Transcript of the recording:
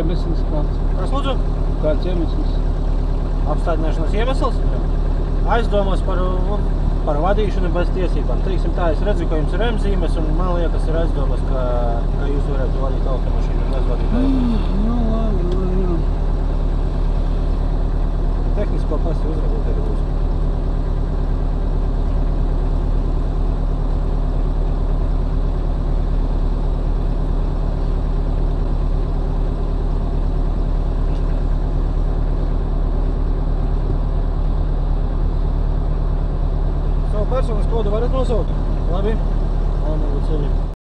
iemesls kāds. Kas lūdzu? Kāds iemesls? Apstādināšanas iemesls? Aizdomas par vadīšanu bez tiesībām. Teiksim tā, es redzu, ka jums ir M-zīmes, un man liekas, ir aizdomas, ka jūs varētu vadīt automašīnu bez vadītāju. Nu, labi, jā. Tehnisko pasi uzrādīt arī lūdzu. Personas kodu varat nosaukt? Labi. Labi, ceļi.